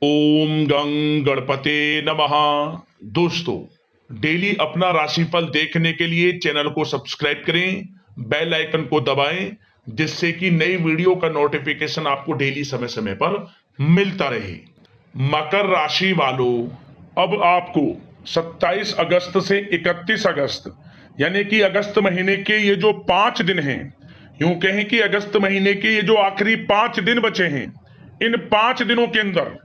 ओम गं गणपते नमः। दोस्तों, डेली अपना राशिफल देखने के लिए चैनल को सब्सक्राइब करें, बेल आइकन को दबाएं, जिससे कि नई वीडियो का नोटिफिकेशन आपको डेली समय समय पर मिलता रहे। मकर राशि वालों, अब आपको 27 अगस्त से 31 अगस्त यानी कि अगस्त महीने के ये जो 5 दिन हैं, यूं कहें कि अगस्त महीने के ये जो आखिरी 5 दिन बचे हैं, इन 5 दिनों के अंदर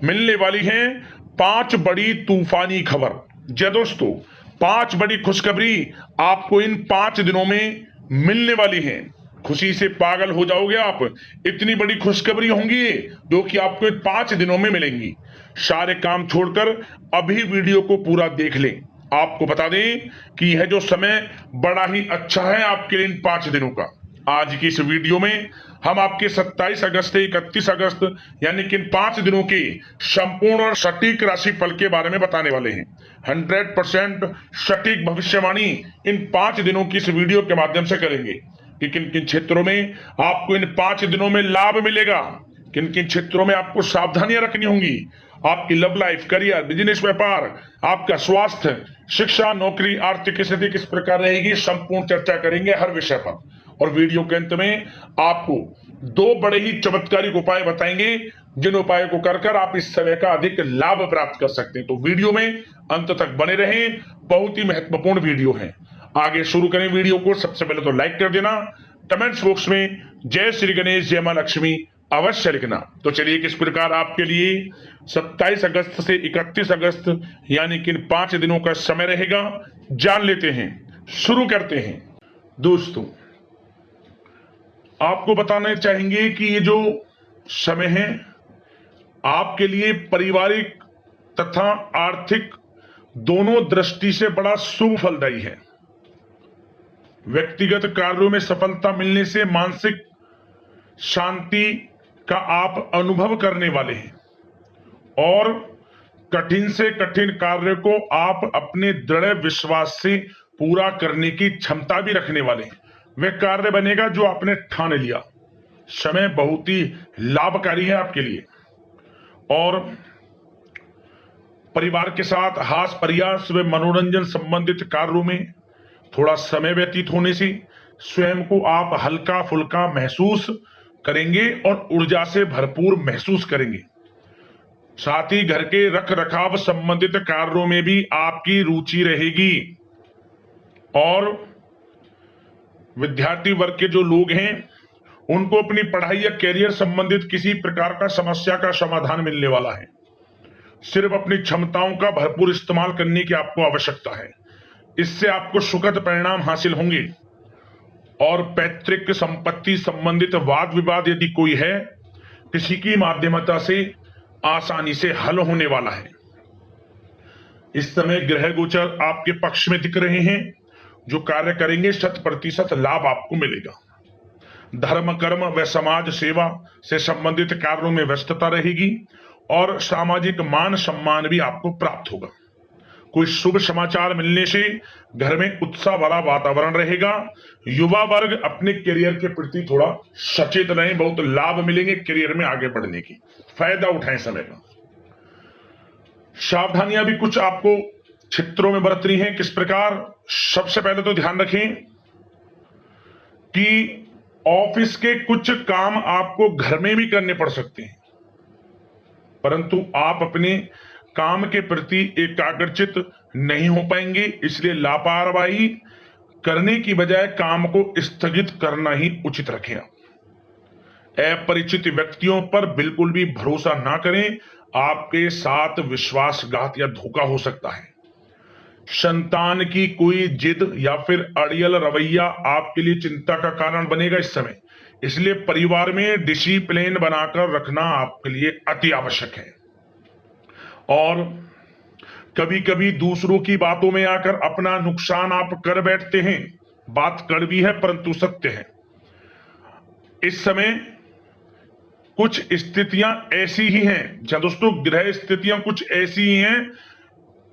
मिलने वाली हैं 5 बड़ी तूफानी खबर। जय दोस्तों, 5 बड़ी खुशखबरी आपको इन 5 दिनों में मिलने वाली हैं। खुशी से पागल हो जाओगे आप, इतनी बड़ी खुशखबरी होंगी जो कि आपको इन 5 दिनों में मिलेंगी। सारे काम छोड़कर अभी वीडियो को पूरा देख लें। आपको बता दें कि यह जो समय बड़ा ही अच्छा है आपके लिए इन 5 दिनों का। आज की इस वीडियो में हम आपके 27 अगस्त से 31 अगस्त यानी कि इन 5 दिनों के संपूर्ण और सटीक राशिफल के बारे में बताने वाले हैं। 100% सटीक भविष्यवाणी इन 5 दिनों की इस वीडियो के माध्यम से करेंगे कि किन किन क्षेत्रों में आपको इन 5 दिनों में लाभ मिलेगा, किन किन क्षेत्रों में आपको सावधानियां रखनी होंगी। आपकी लव लाइफ, करियर, बिजनेस, व्यापार, आपका स्वास्थ्य, शिक्षा, नौकरी, आर्थिक स्थिति किस प्रकार रहेगी, संपूर्ण चर्चा करेंगे हर विषय पर। और वीडियो के अंत में आपको 2 बड़े ही चमत्कारिक उपाय बताएंगे, जिन उपायों को कर आप इस समय का अधिक लाभ प्राप्त कर सकते हैं। तो वीडियो में अंत तक बने रहें, बहुत ही महत्वपूर्ण वीडियो है। आगे शुरू करें वीडियो को। सबसे पहले तो लाइक कर देना, कमेंट्स बॉक्स में जय श्री गणेश, जय मां लक्ष्मी अवश्य लिखना। तो चलिए किस प्रकार आपके लिए 27 अगस्त से 31 अगस्त यानी कि इन 5 दिनों का समय रहेगा, जान लेते हैं। शुरू करते हैं। दोस्तों, आपको बताना चाहेंगे कि ये जो समय है आपके लिए पारिवारिक तथा आर्थिक दोनों दृष्टि से बड़ा शुभ फलदायी है। व्यक्तिगत कार्यों में सफलता मिलने से मानसिक शांति का आप अनुभव करने वाले हैं और कठिन से कठिन कार्य को आप अपने दृढ़ विश्वास से पूरा करने की क्षमता भी रखने वाले हैं। वह कार्य बनेगा जो आपने ठान लिया। समय बहुत ही लाभकारी है आपके लिए और परिवार के साथ हास्य प्रयास व मनोरंजन संबंधित कार्यों में थोड़ा समय व्यतीत होने से स्वयं को आप हल्का फुल्का महसूस करेंगे और ऊर्जा से भरपूर महसूस करेंगे। साथ ही घर के रख रखाव संबंधित कार्यों में भी आपकी रुचि रहेगी और विद्यार्थी वर्ग के जो लोग हैं उनको अपनी पढ़ाई या कैरियर संबंधित किसी प्रकार का समस्या का समाधान मिलने वाला है। सिर्फ अपनी क्षमताओं का भरपूर इस्तेमाल करने की आपको आवश्यकता है। इससे आपको सुखद परिणाम हासिल होंगे और पैतृक संपत्ति संबंधित वाद विवाद यदि कोई है, किसी की माध्यमता से आसानी से हल होने वाला है। इस समय ग्रह गोचर आपके पक्ष में दिख रहे हैं। जो कार्य करेंगे 100% लाभ आपको मिलेगा। धर्म, कर्म व समाज सेवा से संबंधित कार्यों में व्यस्तता रहेगी और सामाजिक मान सम्मान भी आपको प्राप्त होगा। कोई शुभ समाचार मिलने से घर में उत्साह भरा वातावरण रहेगा। युवा वर्ग अपने करियर के प्रति थोड़ा सचेत रहें, बहुत लाभ मिलेंगे करियर में आगे बढ़ने की, फायदा उठाएं समय का। सावधानियां भी कुछ आपको क्षेत्रों में बरतनी है। किस प्रकार? सबसे पहले तो ध्यान रखें कि ऑफिस के कुछ काम आपको घर में भी करने पड़ सकते हैं, परंतु आप अपने काम के प्रति एकाग्रचित नहीं हो पाएंगे। इसलिए लापरवाही करने की बजाय काम को स्थगित करना ही उचित रखें। अपरिचित व्यक्तियों पर बिल्कुल भी भरोसा ना करें, आपके साथ विश्वासघात या धोखा हो सकता है। संतान की कोई जिद या फिर अड़ियल रवैया आपके लिए चिंता का कारण बनेगा इस समय। इसलिए परिवार में डिसिप्लिन बनाकर रखना आपके लिए अति आवश्यक है। और कभी कभी दूसरों की बातों में आकर अपना नुकसान आप कर बैठते हैं। बात कड़वी है परंतु सत्य है। इस समय कुछ स्थितियां ऐसी ही हैं, जहां दोस्तों ग्रह स्थितियां कुछ ऐसी ही हैं,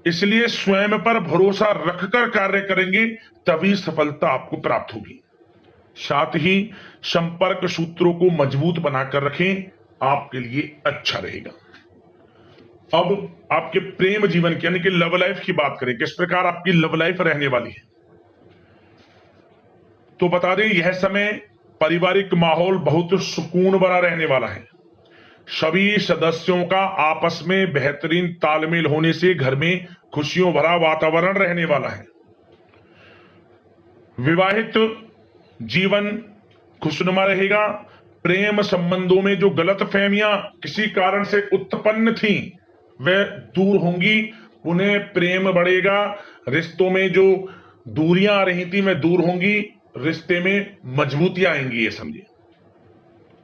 इसलिए स्वयं पर भरोसा रखकर कार्य करेंगे तभी सफलता आपको प्राप्त होगी। साथ ही संपर्क सूत्रों को मजबूत बनाकर रखें, आपके लिए अच्छा रहेगा। अब आपके प्रेम जीवन की यानी कि लव लाइफ की बात करें, किस प्रकार आपकी लव लाइफ रहने वाली है, तो बता दें यह समय पारिवारिक माहौल बहुत सुकून भरा रहने वाला है। सभी सदस्यों का आपस में बेहतरीन तालमेल होने से घर में खुशियों भरा वातावरण रहने वाला है। विवाहित जीवन खुशनुमा रहेगा। प्रेम संबंधों में जो गलतफहमियां किसी कारण से उत्पन्न थी वह दूर होंगी, उन्हें प्रेम बढ़ेगा। रिश्तों में जो दूरियां आ रही थी वह दूर होंगी, रिश्ते में मजबूतियां आएंगी, ये समझिए।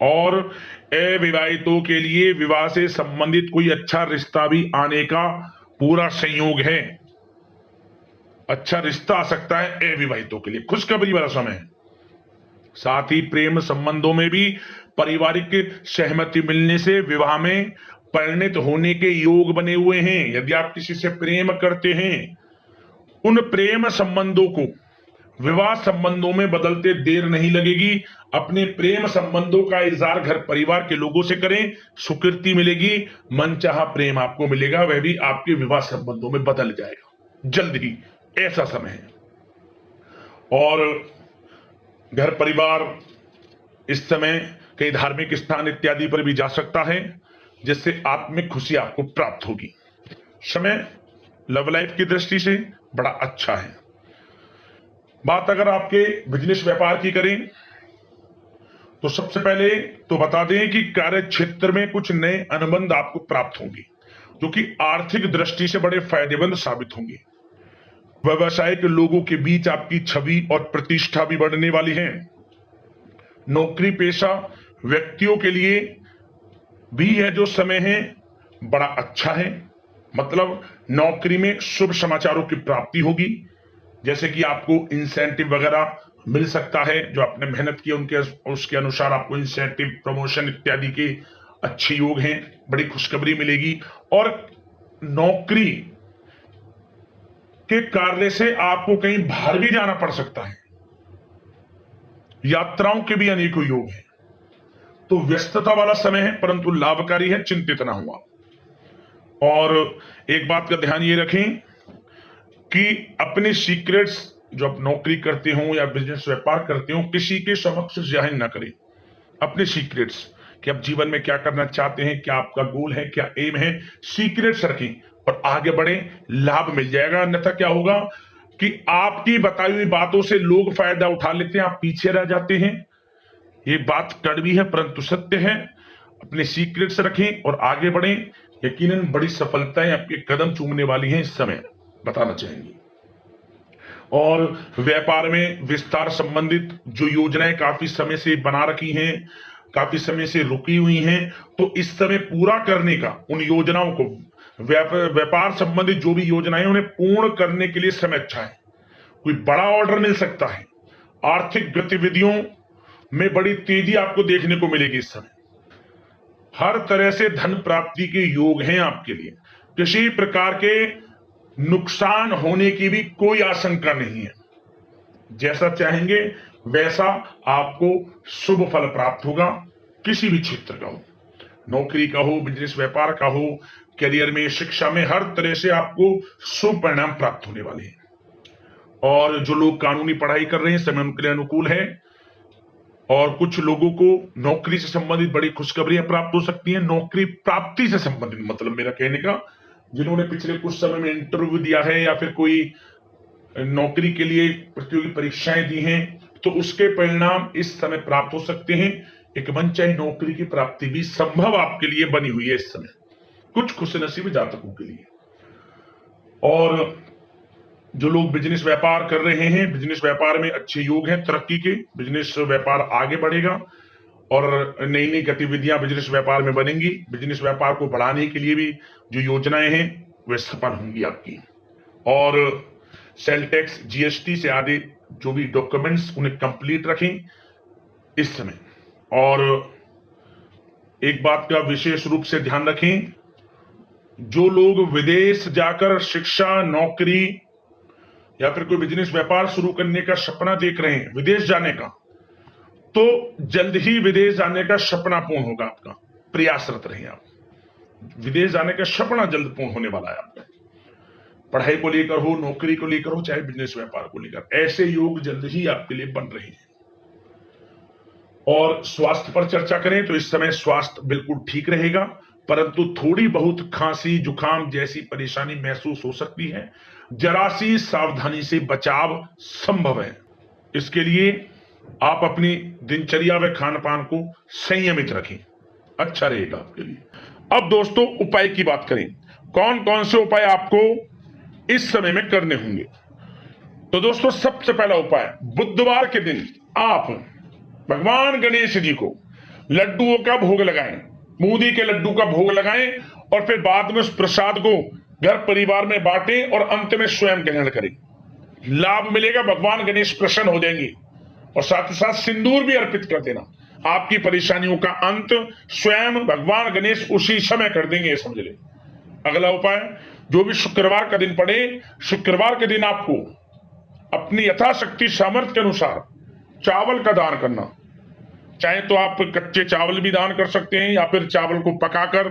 और अविवाहितों के लिए विवाह से संबंधित कोई अच्छा रिश्ता भी आने का पूरा संयोग है। अच्छा रिश्ता आ सकता है अविवाहितों के लिए, खुशखबरी वाला समय है। साथ ही प्रेम संबंधों में भी पारिवारिक सहमति मिलने से विवाह में परिणत होने के योग बने हुए हैं। यदि आप किसी से प्रेम करते हैं, उन प्रेम संबंधों को विवाह संबंधों में बदलते देर नहीं लगेगी। अपने प्रेम संबंधों का इजहार घर परिवार के लोगों से करें, स्वीकृति मिलेगी, मनचाहा प्रेम आपको मिलेगा, वह भी आपके विवाह संबंधों में बदल जाएगा जल्द ही, ऐसा समय है। और घर परिवार इस समय कई धार्मिक स्थान इत्यादि पर भी जा सकता है, जिससे आत्मिक खुशी आपको प्राप्त होगी। समय लव लाइफ की दृष्टि से बड़ा अच्छा है। बात अगर आपके बिजनेस व्यापार की करें तो सबसे पहले तो बता दें कि कार्य क्षेत्र में कुछ नए अनुबंध आपको प्राप्त होंगे, जो कि आर्थिक दृष्टि से बड़े फायदेमंद साबित होंगे। व्यवसायिक लोगों के बीच आपकी छवि और प्रतिष्ठा भी बढ़ने वाली है। नौकरी पेशा व्यक्तियों के लिए भी यह जो समय है बड़ा अच्छा है। मतलब नौकरी में शुभ समाचारों की प्राप्ति होगी, जैसे कि आपको इंसेंटिव वगैरह मिल सकता है, जो आपने मेहनत की उनके उसके अनुसार आपको इंसेंटिव, प्रमोशन इत्यादि के अच्छे योग हैं, बड़ी खुशखबरी मिलेगी। और नौकरी के कार्य से आपको कहीं बाहर भी जाना पड़ सकता है, यात्राओं के भी अनेकों योग हैं। तो व्यस्तता वाला समय है परंतु लाभकारी है, चिंतित ना हुआ। और एक बात का ध्यान ये रखें कि अपने सीक्रेट्स जो आप नौकरी करते हो या बिजनेस व्यापार करते हो, किसी के समक्ष जाहिर ना करें अपने सीक्रेट्स, कि आप जीवन में क्या करना चाहते हैं, क्या आपका गोल है, क्या एम है, सीक्रेट्स रखें और आगे बढ़े, लाभ मिल जाएगा। अन्यथा क्या होगा कि आपकी बताई हुई बातों से लोग फायदा उठा लेते हैं, आप पीछे रह जाते हैं। ये बात कड़वी है परंतु सत्य है। अपने सीक्रेट्स रखें और आगे बढ़ें, यकीनन बड़ी सफलताएं आपके कदम चूमने वाली हैं इस समय, बताना चाहेंगे। और व्यापार में विस्तार संबंधित जो योजनाएं काफी समय से बना रखी हैं, काफी समय से रुकी हुई हैं, तो इस समय पूरा करने का, उन योजनाओं को, व्यापार संबंधित जो भी योजनाएं उन्हें पूर्ण करने के लिए समय अच्छा है। कोई बड़ा ऑर्डर मिल सकता है। आर्थिक गतिविधियों में बड़ी तेजी आपको देखने को मिलेगी इस समय। हर तरह से धन प्राप्ति के योग हैं आपके लिए। किसी प्रकार के नुकसान होने की भी कोई आशंका नहीं है। जैसा चाहेंगे वैसा आपको शुभ फल प्राप्त होगा, किसी भी क्षेत्र का हो, नौकरी का हो, बिजनेस व्यापार का हो, करियर में, शिक्षा में, हर तरह से आपको शुभ परिणाम प्राप्त होने वाले हैं। और जो लोग कानूनी पढ़ाई कर रहे हैं समय उनके लिए अनुकूल है। और कुछ लोगों को नौकरी से संबंधित बड़ी खुशखबरियां प्राप्त हो सकती हैं। नौकरी प्राप्ति से संबंधित मतलब मेरा कहने का, जिन्होंने पिछले कुछ समय में इंटरव्यू दिया है या फिर कोई नौकरी के लिए प्रतियोगी परीक्षाएं दी हैं, तो उसके परिणाम इस समय प्राप्त हो सकते हैं। एक मनचाही नौकरी की प्राप्ति भी संभव आपके लिए बनी हुई है इस समय, कुछ खुशनसीब जातकों के लिए। और जो लोग बिजनेस व्यापार कर रहे हैं, बिजनेस व्यापार में अच्छे योग हैं तरक्की के, बिजनेस व्यापार आगे बढ़ेगा और नई नई गतिविधियां बिजनेस व्यापार में बनेंगी। बिजनेस व्यापार को बढ़ाने के लिए भी जो योजनाएं हैं वे सफल होंगी आपकी। और सेल टैक्स, जीएसटी से आदि जो भी डॉक्यूमेंट्स उन्हें कंप्लीट रखें इस समय। और एक बात का विशेष रूप से ध्यान रखें, जो लोग विदेश जाकर शिक्षा, नौकरी या फिर कोई बिजनेस व्यापार शुरू करने का सपना देख रहे हैं, विदेश जाने का, तो जल्द ही विदेश जाने का सपना पूर्ण होगा आपका, प्रयासरत रहिए आप। विदेश जाने का सपना जल्द पूर्ण होने वाला है आपका। पढ़ाई को लेकर हो, नौकरी को लेकर हो, चाहे बिजनेस व्यापार को लेकर, ऐसे योग जल्द ही आपके लिए बन रहे हैं। और स्वास्थ्य पर चर्चा करें तो इस समय स्वास्थ्य बिल्कुल ठीक रहेगा, परंतु थोड़ी बहुत खांसी जुकाम जैसी परेशानी महसूस हो सकती है। जरा सी सावधानी से बचाव संभव है। इसके लिए आप अपनी दिनचर्या व खान पान को संयमित रखें, अच्छा रहेगा आपके लिए। अब दोस्तों उपाय की बात करें, कौन कौन से उपाय आपको इस समय में करने होंगे। तो दोस्तों सबसे पहला उपाय, बुधवार के दिन आप भगवान गणेश जी को लड्डुओं का भोग लगाएं, बूंदी के लड्डू का भोग लगाएं और फिर बाद में उस प्रसाद को घर परिवार में बांटें और अंत में स्वयं ग्रहण करें। लाभ मिलेगा, भगवान गणेश प्रसन्न हो जाएंगे। और साथ ही साथ सिंदूर भी अर्पित कर देना, आपकी परेशानियों का अंत स्वयं भगवान गणेश उसी समय कर देंगे, समझ ले। अगला उपाय, जो भी शुक्रवार का दिन पड़े, शुक्रवार के दिन आपको अपनी यथाशक्ति सामर्थ्य के अनुसार चावल का दान करना। चाहे तो आप कच्चे चावल भी दान कर सकते हैं या फिर चावल को पकाकर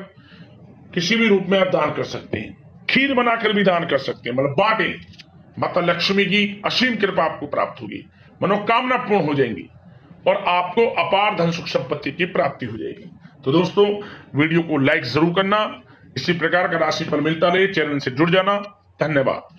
किसी भी रूप में आप दान कर सकते हैं। खीर बनाकर भी दान कर सकते हैं, मतलब बांटे। माता लक्ष्मी की असीम कृपा आपको प्राप्त होगी, मनोकामना पूर्ण हो जाएंगी और आपको अपार धन सुख संपत्ति की प्राप्ति हो जाएगी। तो दोस्तों वीडियो को लाइक जरूर करना। इसी प्रकार का राशिफल मिलता रहे, चैनल से जुड़ जाना। धन्यवाद।